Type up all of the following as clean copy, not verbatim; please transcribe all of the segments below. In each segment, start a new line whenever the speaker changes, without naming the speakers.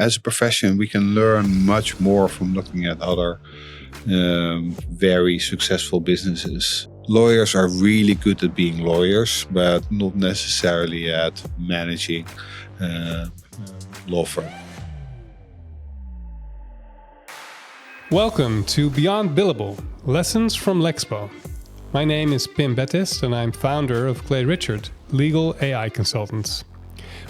As a profession, we can learn much more from looking at other very successful businesses. Lawyers are really good at being lawyers, but not necessarily at managing law firm.
Welcome to Beyond Billable, Lessons from Lexpo. My name is Pim Bettist and I'm founder of Clay Richard, Legal AI Consultants.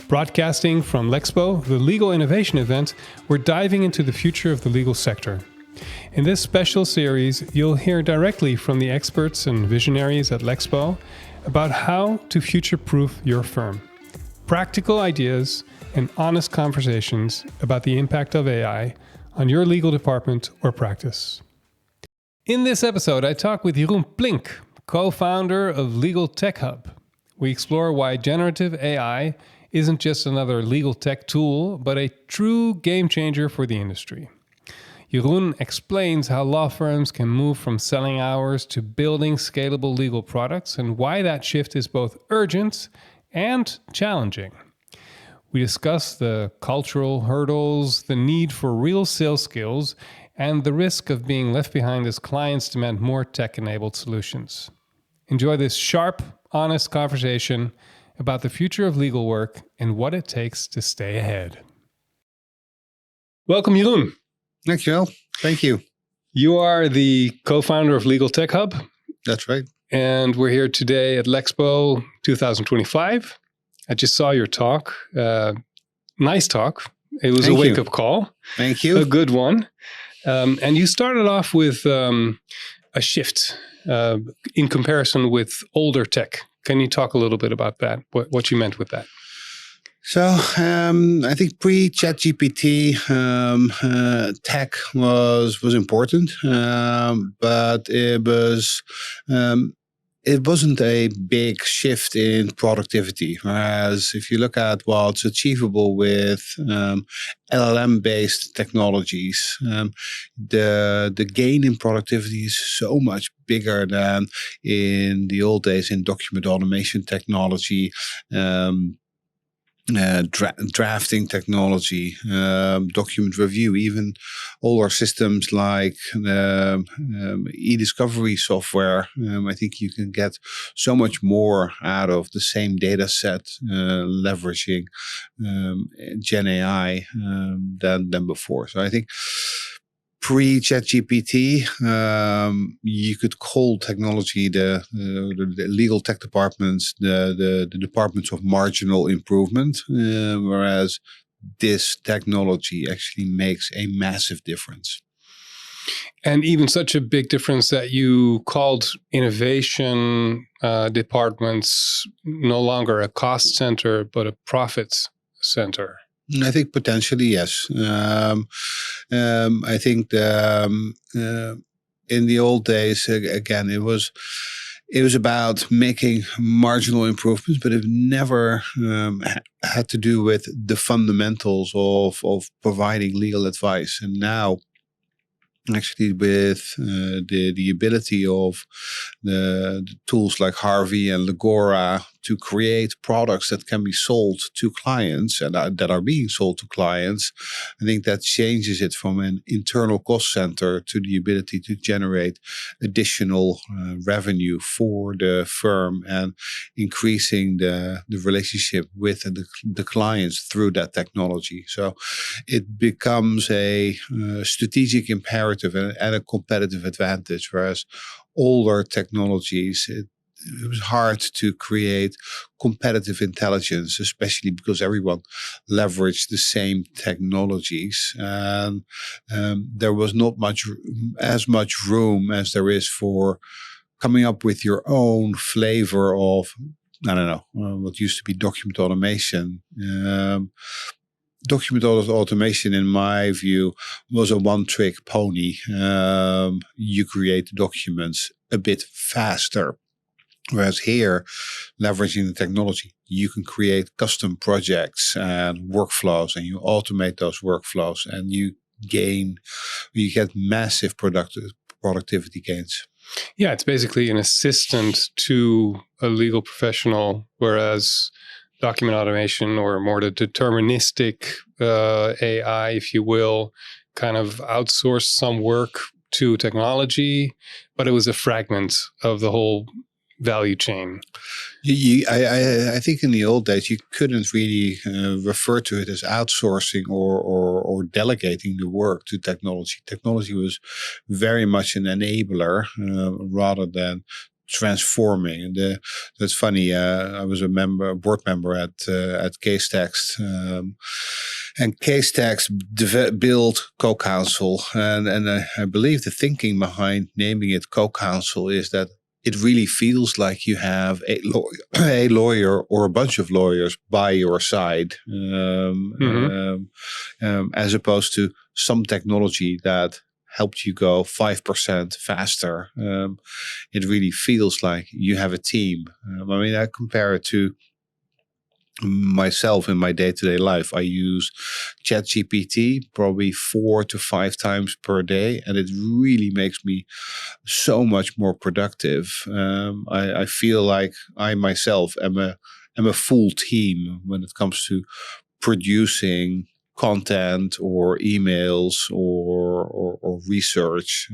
Broadcasting from Lexpo, the legal innovation event, we're diving into the future of the legal sector. In this special series, you'll hear directly from the experts and visionaries at Lexpo about how to future-proof your firm. Practical ideas and honest conversations about the impact of AI on your legal department or practice. In this episode, I talk with Jeroen Plink, co-founder of Legal Tech Hub. We explore why generative AI isn't just another legal tech tool, but a true game changer for the industry. Jeroen explains how law firms can move from selling hours to building scalable legal products and why that shift is both urgent and challenging. We discuss the cultural hurdles, the need for real sales skills, and the risk of being left behind as clients demand more tech-enabled solutions. Enjoy this sharp, honest conversation about the future of legal work and what it takes to stay ahead. Welcome, Jeroen.
Dankjewel. Thank you.
You are the co-founder of Legal Tech Hub.
That's right.
And we're here today at Lexpo 2025. I just saw your talk. Nice talk. It was a wake-up call.
Thank you.
A good one. And you started off with a shift in comparison with older tech. Can you talk a little bit about that? What you meant with that?
So I think pre-ChatGPT tech was important, but it wasn't a big shift in productivity. Whereas if you look at what's achievable with LLM-based technologies, the gain in productivity is so much bigger than in the old days in document automation technology, drafting technology, document review, even older systems like e-discovery software. I think you can get so much more out of the same data set leveraging Gen AI than before. So I think pre-ChatGPT, you could call technology the legal tech departments the departments of marginal improvement, whereas this technology actually makes a massive difference.
And even such a big difference that you called innovation departments no longer a cost center, but a profit center.
I think potentially, yes. I think in the old days, again, it was about making marginal improvements, but it never had to do with the fundamentals of providing legal advice. And now, actually, with the ability of the tools like Harvey and Legora to create products that can be sold to clients and that are being sold to clients, I think that changes it from an internal cost center to the ability to generate additional revenue for the firm and increasing the relationship with the clients through that technology. So it becomes a strategic imperative and a competitive advantage, whereas older technologies, it was hard to create competitive intelligence, especially because everyone leveraged the same technologies. And there was not as much room as there is for coming up with your own flavor of, I don't know, what used to be document automation. Document automation, in my view, was a one-trick pony. You create documents a bit faster. Whereas here, leveraging the technology, you can create custom projects and workflows, and you automate those workflows, and you get massive productivity gains.
Yeah, it's basically an assistant to a legal professional, whereas document automation, or more the deterministic AI, if you will, kind of outsourced some work to technology, but it was a fragment of the whole value chain.
I think in the old days you couldn't really refer to it as outsourcing or delegating the work to technology. Technology was very much an enabler rather than transforming. And that's funny. I was a board member at Casetext, and Casetext built Co-Counsel, and I believe the thinking behind naming it Co-Counsel is that it really feels like you have a lawyer or a bunch of lawyers by your side, as opposed to some technology that helped you go 5% faster. It really feels like you have a team. I compare it to myself in my day-to-day life. I use ChatGPT probably 4 to 5 times per day, and it really makes me so much more productive. I feel like I myself am a full team when it comes to producing content or emails or research.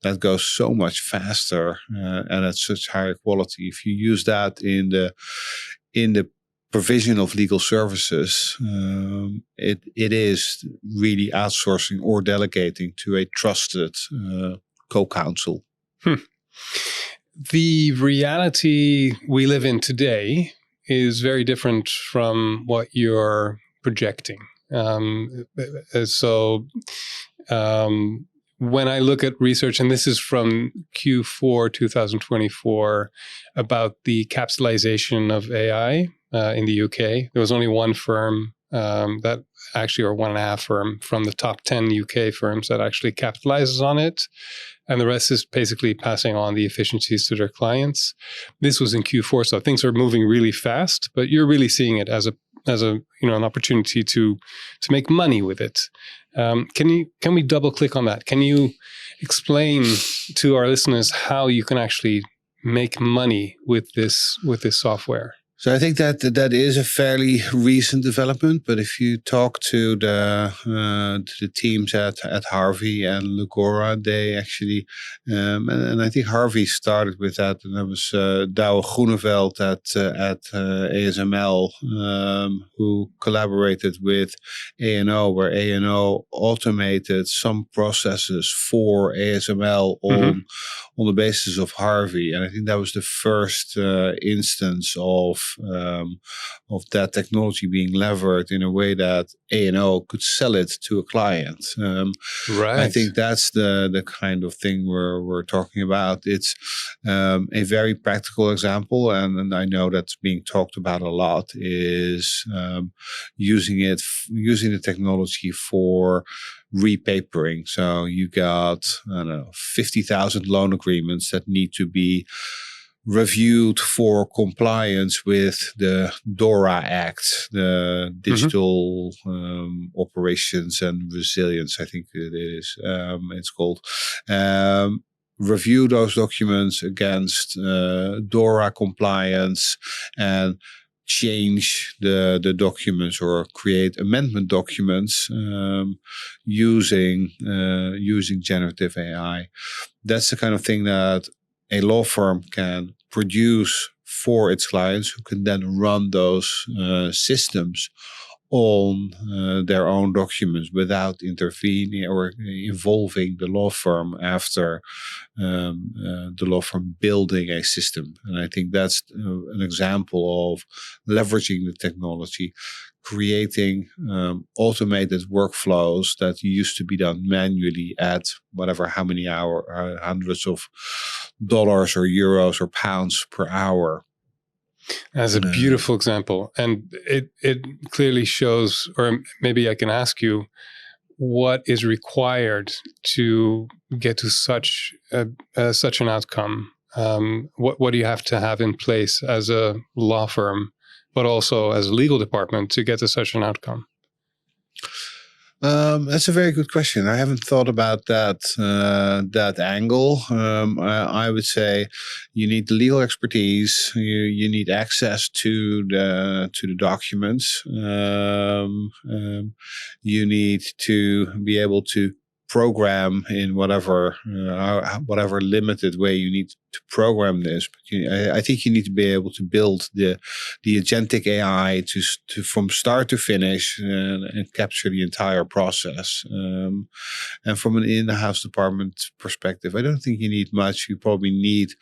That goes so much faster and at such higher quality. If you use that in the provision of legal services, it is really outsourcing or delegating to a trusted co-counsel.
The reality we live in today is very different from what you're projecting. When I look at research, and this is from Q4 2024, about the capitalization of AI in the UK, there was only one firm or 1.5 firm from the top 10 UK firms that actually capitalizes on it. And the rest is basically passing on the efficiencies to their clients. This was in Q4, so things are moving really fast, but you're really seeing it as an opportunity to make money with it. Can we double click on that? Can you explain to our listeners how you can actually make money with this software?
So I think that is a fairly recent development, but if you talk to the teams at Harvey and Legora, they actually, and I think Harvey started with that, and that was Douwe Groeneveld at ASML, who collaborated with A&O, where A&O automated some processes for ASML on the basis of Harvey, and I think that was the first instance of that technology being levered in a way that A&O could sell it to a client.
Right.
I think that's the kind of thing we're talking about. It's a very practical example, and I know that's being talked about a lot, is using the technology for repapering. So you got 50,000 loan agreements that need to be reviewed for compliance with the DORA Act, the Digital Operations and Resilience, I think it is. It's called. Review those documents against DORA compliance and change the documents or create amendment documents using generative AI. That's the kind of thing that a law firm can produce for its clients, who can then run those systems on their own documents without intervening or involving the law firm after the law firm building a system. And I think that's an example of leveraging the technology, creating automated workflows that used to be done manually at how many hours, hundreds of dollars or euros or pounds per hour.
As a beautiful example. And it clearly shows, or maybe I can ask you, what is required to get to such an outcome? What do you have to have in place as a law firm, but also as a legal department, to get to such an outcome?
That's a very good question. I haven't thought about that angle. I would say you need the legal expertise. You need access to the documents. You need to be able to program in whatever limited way you need to program this. But I think you need to be able to build the agentic AI to from start to finish and capture the entire process. And from an in-house department perspective, I don't think you need much. You probably need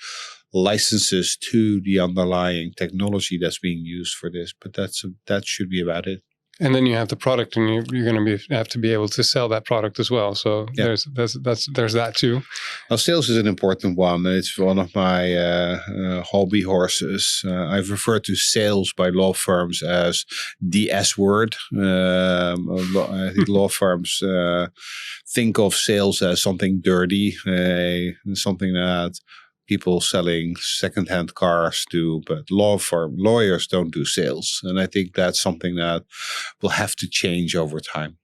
licenses to the underlying technology that's being used for this, but that should be about it.
And then you have the product, and you're going to have to be able to sell that product as well. So there's that too.
Well, sales is an important one. It's one of my hobby horses. I've referred to sales by law firms as the S word. I think law firms think of sales as something dirty, something that people selling secondhand cars do, but lawyers don't do sales. And I think that's something that will have to change over time.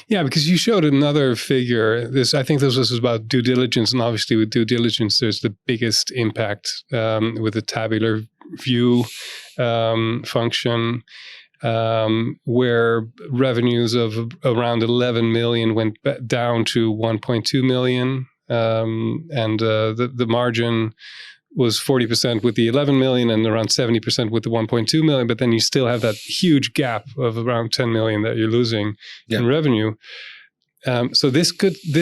Yeah, because you showed another figure. I think this was about due diligence, and obviously with due diligence, there's the biggest impact with the tabular view function, where revenues of around 11 million went down to 1.2 million. And the margin was 40% with the 11 million and around 70% with the 1.2 million. But then you still have that huge gap of around 10 million that you're losing in revenue. So this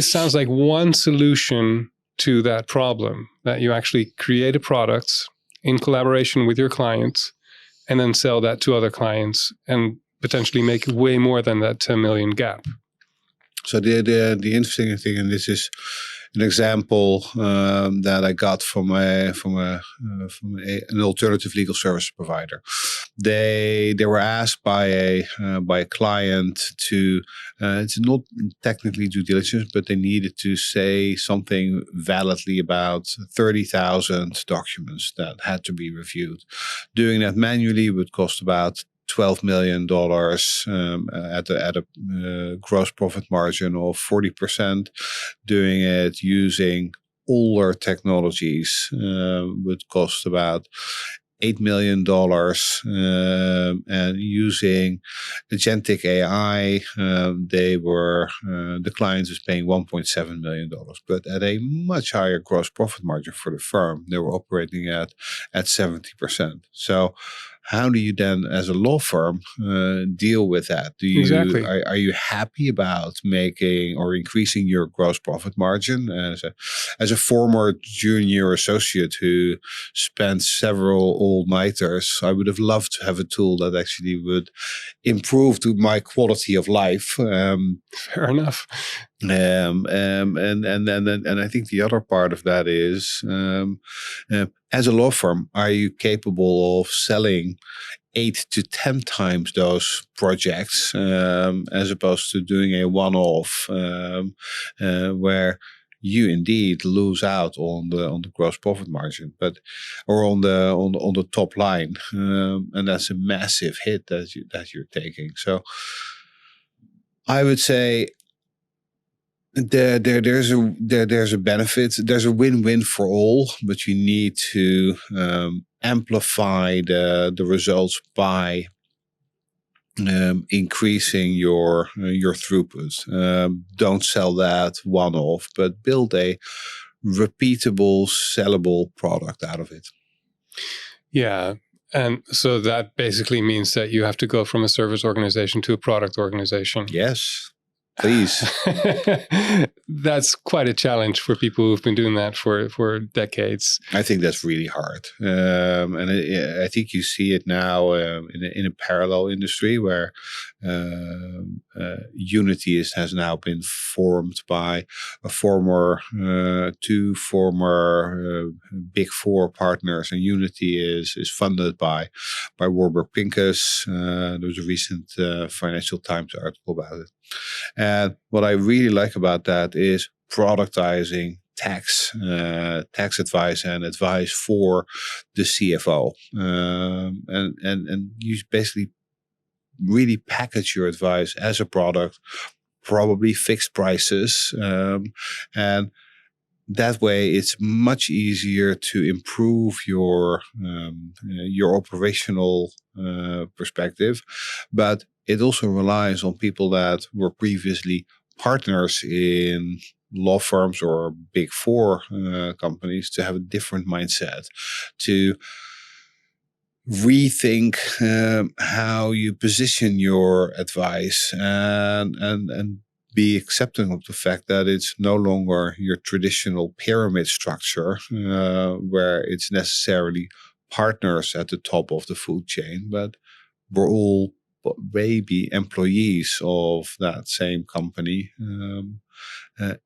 sounds like one solution to that problem, that you actually create a product in collaboration with your clients and then sell that to other clients and potentially make way more than that 10 million gap.
So the interesting thing, and this is an example that I got from an alternative legal service provider. They were asked by a client to it's not technically due diligence, but they needed to say something validly about 30,000 documents that had to be reviewed. Doing that manually would cost about $12 million at a gross profit margin of 40%. Doing it using older technologies would cost about $8 million, and using agentic AI, the client was paying $1.7 million, but at a much higher gross profit margin for the firm. They were operating at 70%. So how do you then, as a law firm, deal with that?
Exactly.
Are you happy about making or increasing your gross profit margin? As a former junior associate who spent several all-nighters, I would have loved to have a tool that actually would improve to my quality of life.
Fair enough.
And I think the other part of that is, as a law firm, are you capable of selling 8 to 10 times those projects as opposed to doing a one-off where you indeed lose out on the gross profit margin, or on the top line, and that's a massive hit that you're taking. So I would say there's a benefit. There's a win-win for all, but you need to amplify the results by increasing your throughput. Don't sell that one-off, but build a repeatable, sellable product out of it.
Yeah. And so that basically means that you have to go from a service organization to a product organization.
Yes. Please.
That's quite a challenge for people who've been doing that for decades.
I think that's really hard. And I think you see it now in a parallel industry where Unity has now been formed by two former Big Four partners, and Unity is funded by Warburg Pincus. There was a recent Financial Times article about it. And what I really like about that is productizing tax advice and advice for the CFO. And you basically really package your advice as a product, probably fixed prices, and that way it's much easier to improve your operational perspective, but it also relies on people that were previously partners in law firms or big four companies to have a different mindset, to rethink how you position your advice, and be accepting of the fact that it's no longer your traditional pyramid structure where it's necessarily partners at the top of the food chain, but we're all maybe employees of that same company.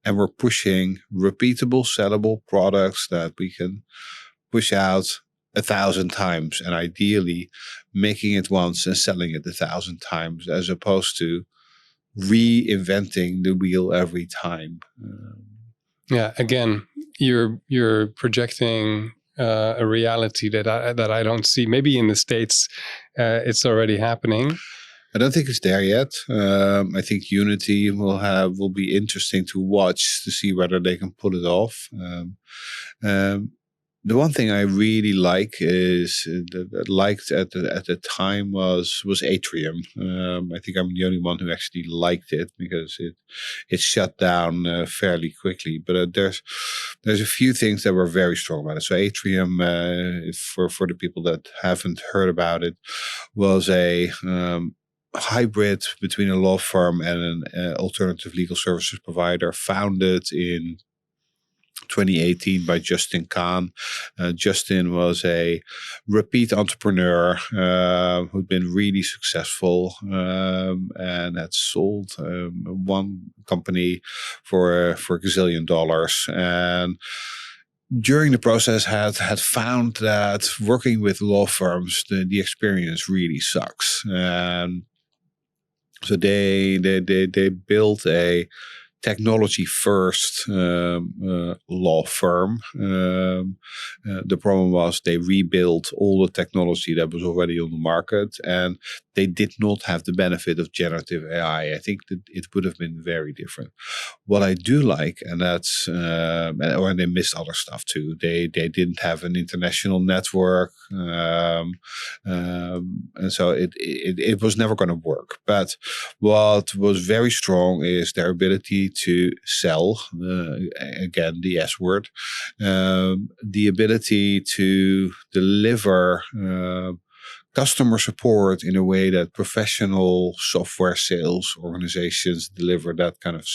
And we're pushing repeatable, sellable products that we can push out 1,000 times, and ideally making it once and selling it 1,000 times, as opposed to reinventing the wheel every time.
Yeah, again, you're projecting a reality that I don't see. Maybe in the States, it's already happening.
I don't think it's there yet. I think Unity will be interesting to watch to see whether they can pull it off. The one thing I really like is liked at the time was Atrium. I think I'm the only one who actually liked it because it shut down fairly quickly. But there's a few things that were very strong about it. So Atrium, for the people that haven't heard about it, was a hybrid between a law firm and an alternative legal services provider, founded in 2018 by Justin Kahn. Justin was a repeat entrepreneur who'd been really successful and had sold one company for $1 gazillion. And during the process had found that working with law firms, the experience really sucks. And so they built a technology first law firm. The problem was they rebuilt all the technology that was already on the market, and they did not have the benefit of generative AI. I think that it would have been very different. What I do like, and that's, or they missed other stuff too. They didn't have an international network, and so it was never going to work. But what was very strong is their ability to sell, again, the S word, the ability to deliver customer support in a way that professional software sales organizations deliver that kind of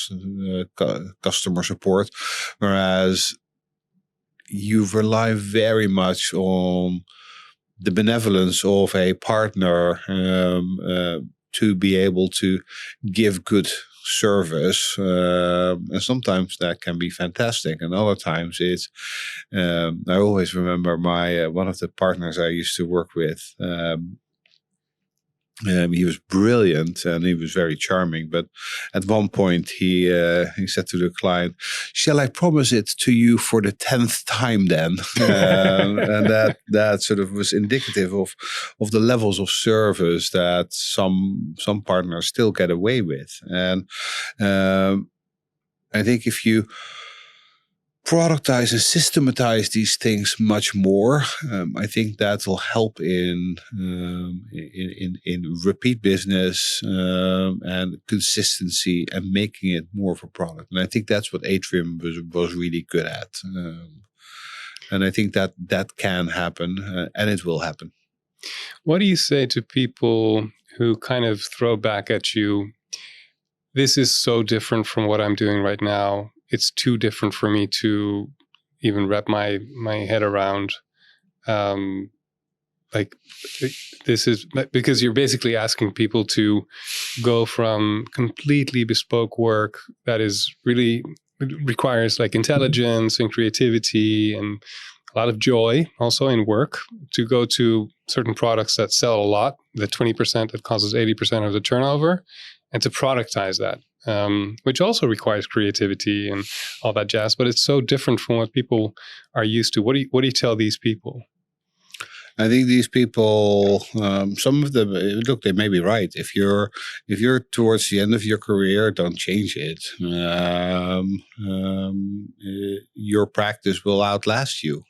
customer support, whereas you rely very much on the benevolence of a partner to be able to give good service, and sometimes that can be fantastic, and other times it's I always remember my one of the partners I used to work with. He was brilliant and he was very charming, but at one point he said to the client, "Shall I promise it to you for the 10th time then?" And that sort of was indicative of the levels of service that some partners still get away with. And I think if you productize and systematize these things much more, I think that will help in repeat business and consistency and making it more of a product. And I think that's what Atrium was really good at. And I think that can happen, and it will happen.
What do you say to people who kind of throw back at you, "This is so different from what I'm doing right now. It's too different for me to even wrap my head around." Like, this is because you're basically asking people to go from completely bespoke work that is really requires like intelligence and creativity and a lot of joy also in work, to go to certain products that sell a lot, the 20% that causes 80% of the turnover, and to productize that. Which also requires creativity and all that jazz, but it's so different from what people are used to. What do you tell these people?
I think these people, some of them, look, they may be right. If you're towards the end of your career, don't change it. Your practice will outlast you.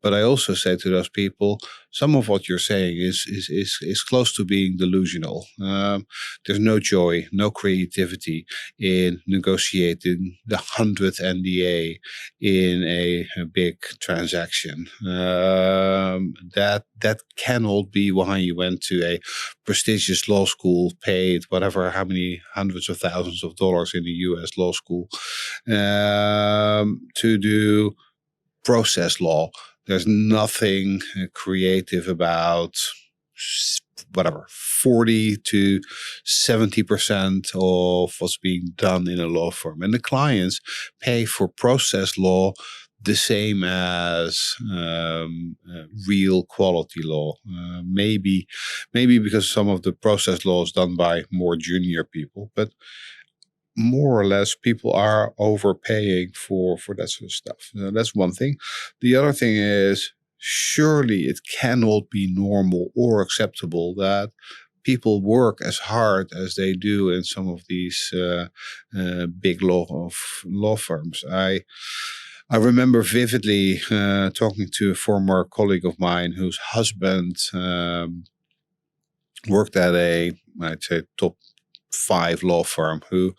But I also say to those people, some of what you're saying is close to being delusional. There's no joy, no creativity in negotiating the 100th NDA in a big transaction. That cannot be why you went to a prestigious law school, paid whatever, how many hundreds of thousands of dollars in the U.S. law school, to do process law. There's nothing creative about whatever 40 to 70% of what's being done in a law firm, and the clients pay for process law the same as real quality law. Maybe because some of the process law is done by more junior people, but more or less people are overpaying for that sort of stuff. That's one thing. The other thing is, surely it cannot be normal or acceptable that people work as hard as they do in some of these big law firms. I remember vividly talking to a former colleague of mine whose husband worked at I'd say, top 5 law firm, who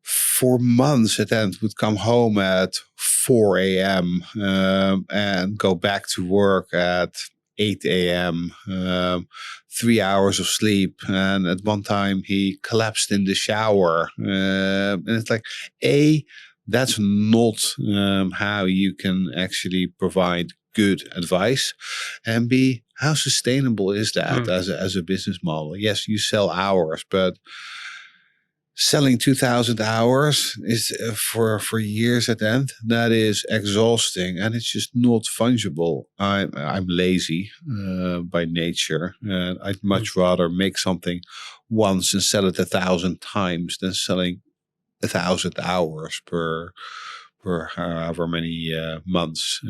for months at end would come home at 4 a.m. And go back to work at 8 a.m., 3 hours of sleep. And at one time he collapsed in the shower. And it's like, that's not how you can actually provide good advice. And B, how sustainable is that as a business model? Yes, you sell hours, but selling 2,000 hours is for years at end. That is exhausting, and it's just not fungible. I'm lazy by nature, and I'd much rather make something once and sell it 1,000 times than selling 1,000 hours per however many months.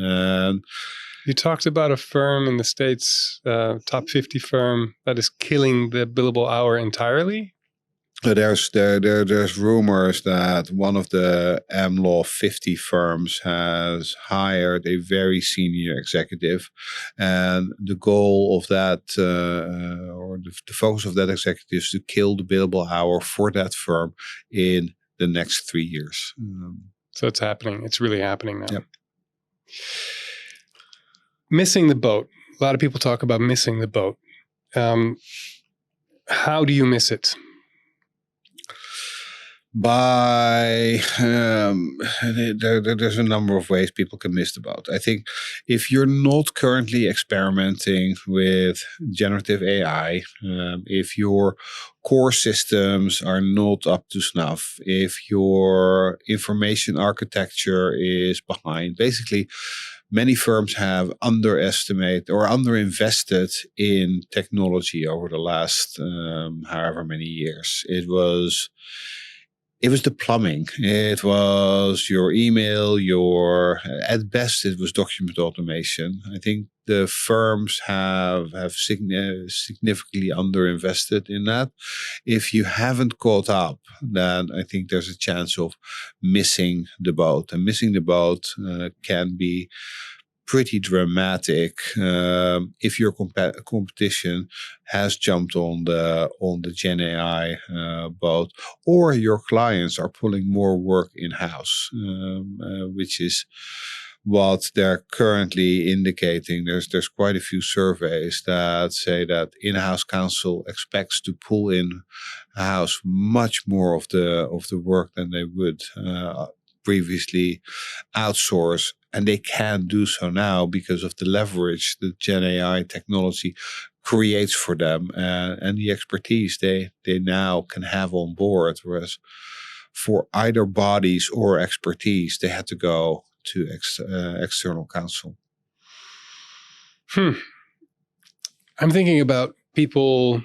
You talked about a firm in the States, top 50 firm, that is killing the billable hour entirely.
There's rumors that one of the AmLaw 50 firms has hired a very senior executive, and the goal of that, or the focus of that executive, is to kill the billable hour for that firm in the next 3 years.
So it's happening. It's really happening now.
Yep.
Missing the boat. A lot of people talk about missing the boat. How do you miss it?
There's a number of ways people can miss the boat. I think if you're not currently experimenting with generative AI, if your core systems are not up to snuff, if your information architecture is behind, basically many firms have underestimated or underinvested in technology over the last however many years. It was the plumbing. It was your email, at best it was document automation. I think the firms have significantly underinvested in that. If you haven't caught up, then I think there's a chance of missing the boat. And missing the boat can be pretty dramatic if your competition has jumped on the Gen AI boat, or your clients are pulling more work in-house, which is what they're currently indicating. There's quite a few surveys that say that in-house counsel expects to pull in-house much more of the work than they would previously outsource. And they can do so now because of the leverage that Gen AI technology creates for them, and the expertise they now can have on board. Whereas for either bodies or expertise, they had to go to external counsel.
I'm thinking about people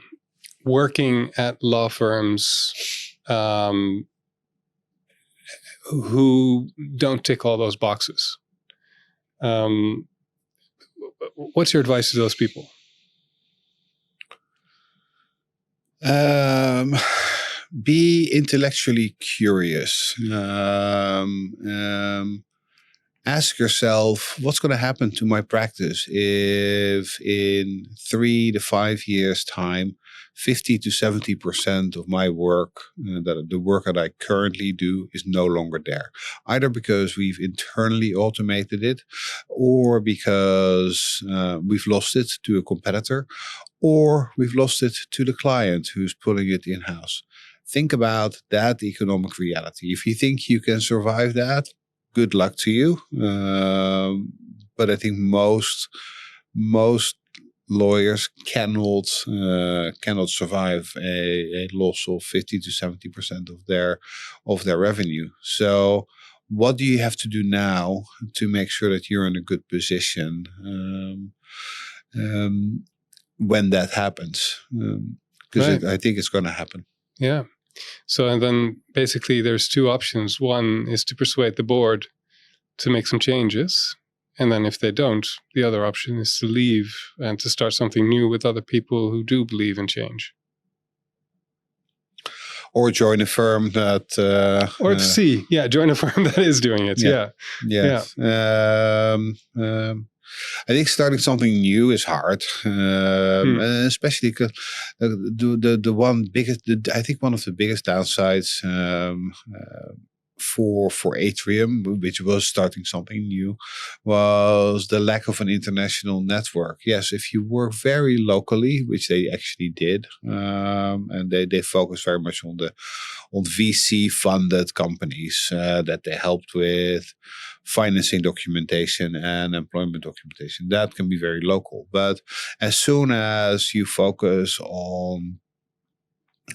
working at law firms who don't tick all those boxes. what's your advice to those people?
Be intellectually curious. Ask yourself, what's going to happen to my practice if in 3 to 5 years' time, 50 to 70% of my work, the work that I currently do, is no longer there. Either because we've internally automated it, or because we've lost it to a competitor, or we've lost it to the client who's pulling it in-house. Think about that economic reality. If you think you can survive that, good luck to you. But I think most lawyers cannot survive a loss of 50 to 70% of their revenue. So what do you have to do now to make sure that you're in a good position when that happens? Because I think it's going to happen.
Yeah. So, and then basically there's two options. One is to persuade the board to make some changes. And then if they don't, the other option is to leave and to start something new with other people who do believe in change.
Or join a firm that...
join a firm that is doing it. Yeah.
Yes. I think starting something new is hard, especially because the one of the biggest downsides for Atrium, which was starting something new, was the lack of an international network. Yes, if you work very locally, which they actually did, and they focus very much on VC funded companies that they helped with financing documentation and employment documentation. That can be very local. But as soon as you focus on,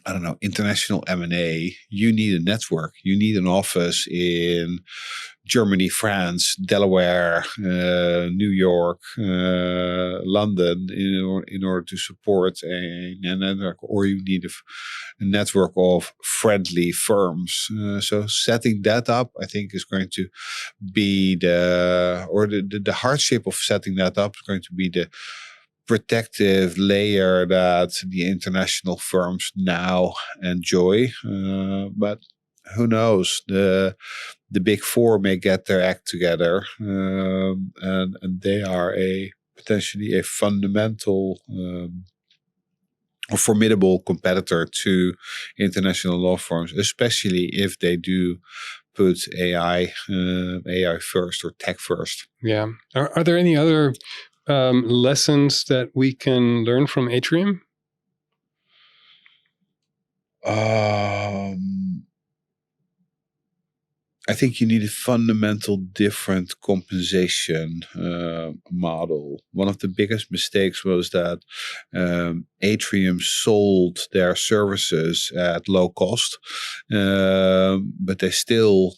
I don't know, international M&A, you need a network. You need an office in Germany, France, Delaware, New York, London in order to support a network, or you need a network of friendly firms. So setting that up, I think, is going to be the hardship of setting that up is going to be the protective layer that the international firms now enjoy. But who knows? The big four may get their act together, and they are potentially a fundamental or formidable competitor to international law firms, especially if they do put AI first or tech first.
Yeah. Are there any other lessons that we can learn from Atrium?
I think you need a fundamental different compensation model. One of the biggest mistakes was that Atrium sold their services at low cost, but they still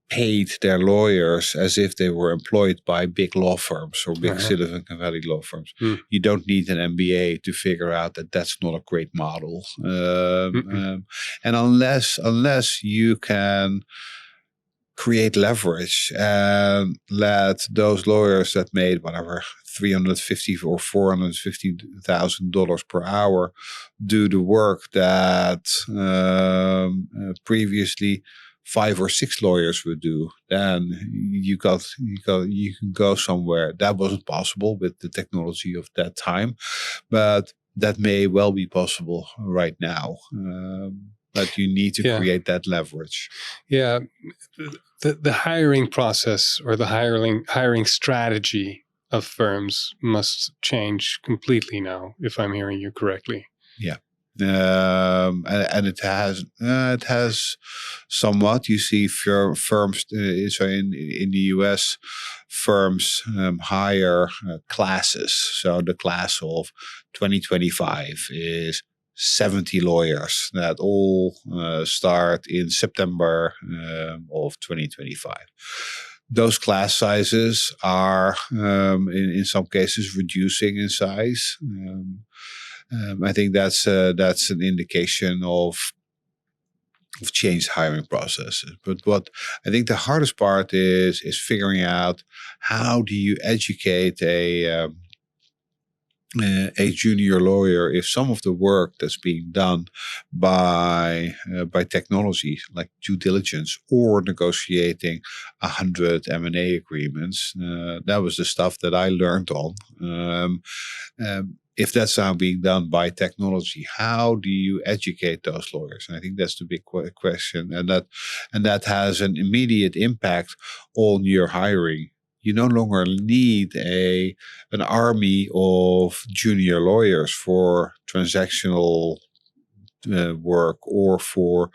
paid their lawyers as if they were employed by big law firms or big Silicon Valley law firms. You don't need an MBA to figure out that that's not a great model. And unless you can create leverage and let those lawyers that made whatever $350,000 or $450,000 per hour do the work that previously 5 or 6 lawyers would do, then you can go somewhere. That wasn't possible with the technology of that time, but that may well be possible right now. But you need to create that leverage.
Yeah, the hiring process or the hiring strategy of firms must change completely now, if I'm hearing you correctly.
Yeah. And it has somewhat. You see firms so in the US, firms hire classes. So the class of 2025 is 70 lawyers that all start in September of 2025. Those class sizes are in some cases reducing in size. I think that's an indication of changed hiring processes. But what I think the hardest part is figuring out how do you educate a junior lawyer if some of the work that's being done by technology, like due diligence or negotiating 100 M&A agreements, that was the stuff that I learned on. If that's now being done by technology, how do you educate those lawyers? And I think that's the big question, and that has an immediate impact on your hiring. You no longer need an army of junior lawyers for transactional work or for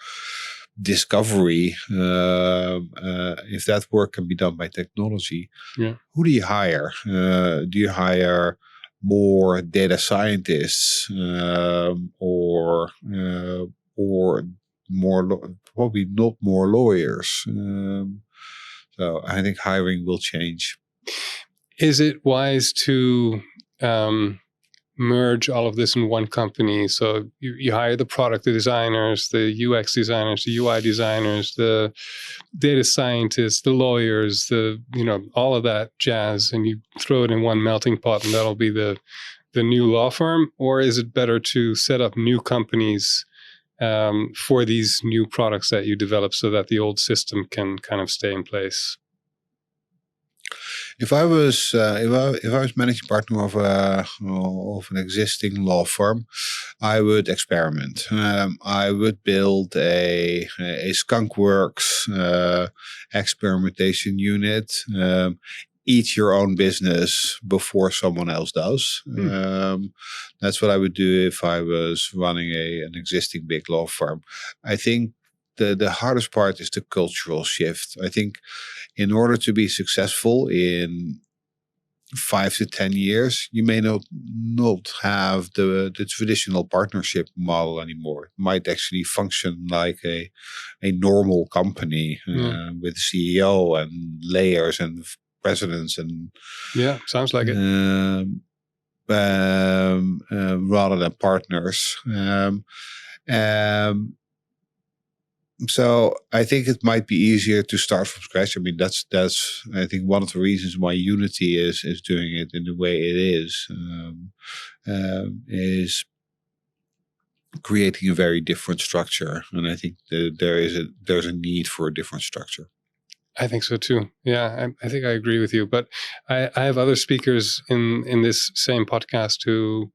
discovery. If that work can be done by technology, who do you hire? Do you hire more data scientists or more probably not more lawyers? So I think hiring will change.
Is it wise to merge all of this in one company? So you hire the product designers, the UX designers, the UI designers, the data scientists, the lawyers, all of that jazz, and you throw it in one melting pot, and that'll be the new law firm? Or is it better to set up new companies for these new products that you develop so that the old system can kind of stay in place?
If I was managing partner of an existing law firm, I would experiment. I would build a skunkworks experimentation unit. Eat your own business before someone else does. That's what I would do if I was running an existing big law firm. I think the hardest part is the cultural shift. I think in order to be successful in 5 to 10 years, you may not have the traditional partnership model anymore. It might actually function like a normal company with a CEO and layers and presidents and
sounds like it.
Rather than partners. So I think it might be easier to start from scratch. I mean, that's I think one of the reasons why Unity is doing it in the way it is creating a very different structure, and I think there's a need for a different structure.
I think so too. Yeah, I think I agree with you. But I have other speakers in this same podcast who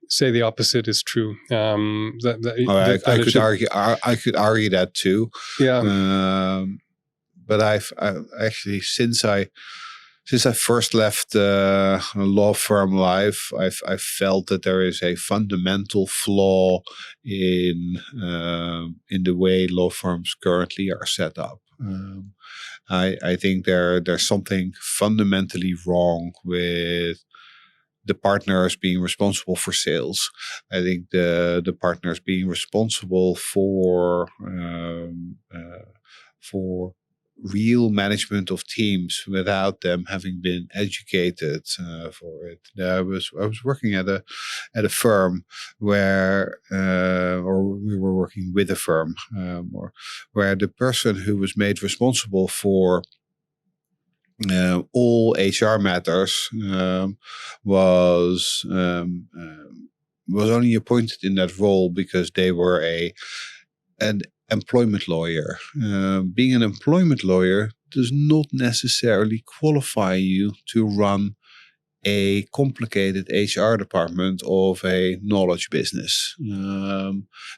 say the opposite is true.
I could argue that too.
Yeah.
But I've actually since I first left law firm life, I've felt that there is a fundamental flaw in the way law firms currently are set up. I think there's something fundamentally wrong with the partners being responsible for sales. I think the partners being responsible for real management of teams without them having been educated for it. I was working at a firm where, or we were working with a firm, where the person who was made responsible for all HR matters was only appointed in that role because they were an employment lawyer. Being an employment lawyer does not necessarily qualify you to run a complicated HR department of a knowledge business.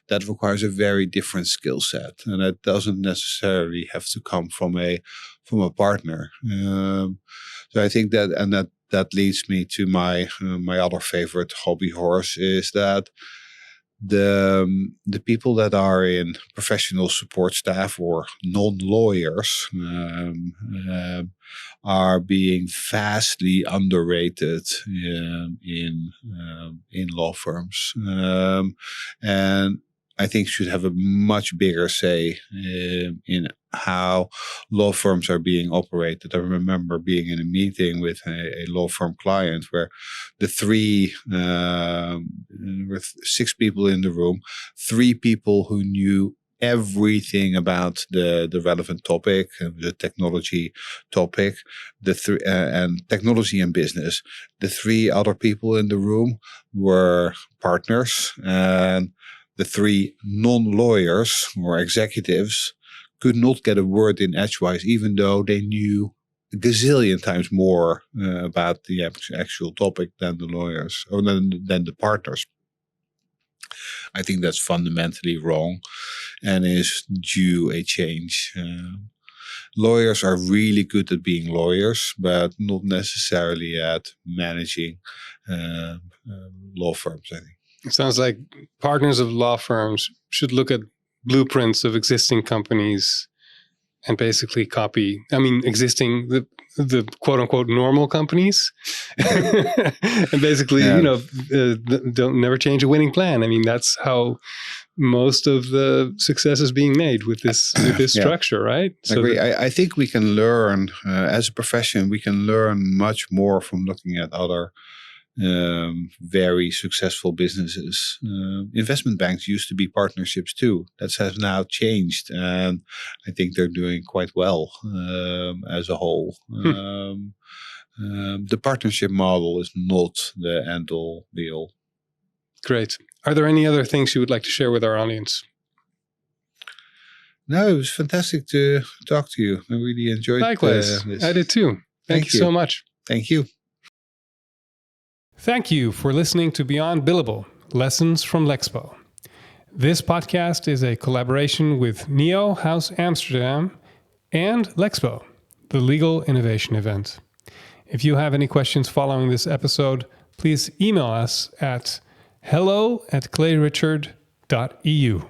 That requires a very different skill set, and that doesn't necessarily have to come from a partner. So I think that leads me to my other favorite hobby horse is that the people that are in professional support staff or non-lawyers are being vastly underrated in law firms, and I think should have a much bigger say in how law firms are being operated. I remember being in a meeting with a law firm client where there were 6 people in the room, 3 people who knew everything about the relevant topic, the technology topic, and technology and business. The three other people in the room were partners, and the three non-lawyers or executives could not get a word in edgewise, even though they knew a gazillion times more about the actual topic than the lawyers or than the partners. I think that's fundamentally wrong and is due a change. Lawyers are really good at being lawyers, but not necessarily at managing law firms, I think.
It sounds like partners of law firms should look at blueprints of existing companies and basically copy, existing, the quote unquote normal companies and basically, don't never change a winning plan. I mean, that's how most of the success is being made with this structure, right?
So I think we can learn as a profession, we can learn much more from looking at other very successful businesses. Investment banks used to be partnerships too. That has now changed, and I think they're doing quite well as a whole. The partnership model is not the end-all, be-all.
Great. Are there any other things you would like to share with our audience?
No, it was fantastic to talk to you. I really enjoyed it.
Likewise, I did too. Thank you so much.
Thank you.
Thank you for listening to Beyond Billable, Lessons from Lexpo. This podcast is a collaboration with Neo House Amsterdam and Lexpo, the legal innovation event. If you have any questions following this episode, please email us at hello@clayrichard.eu.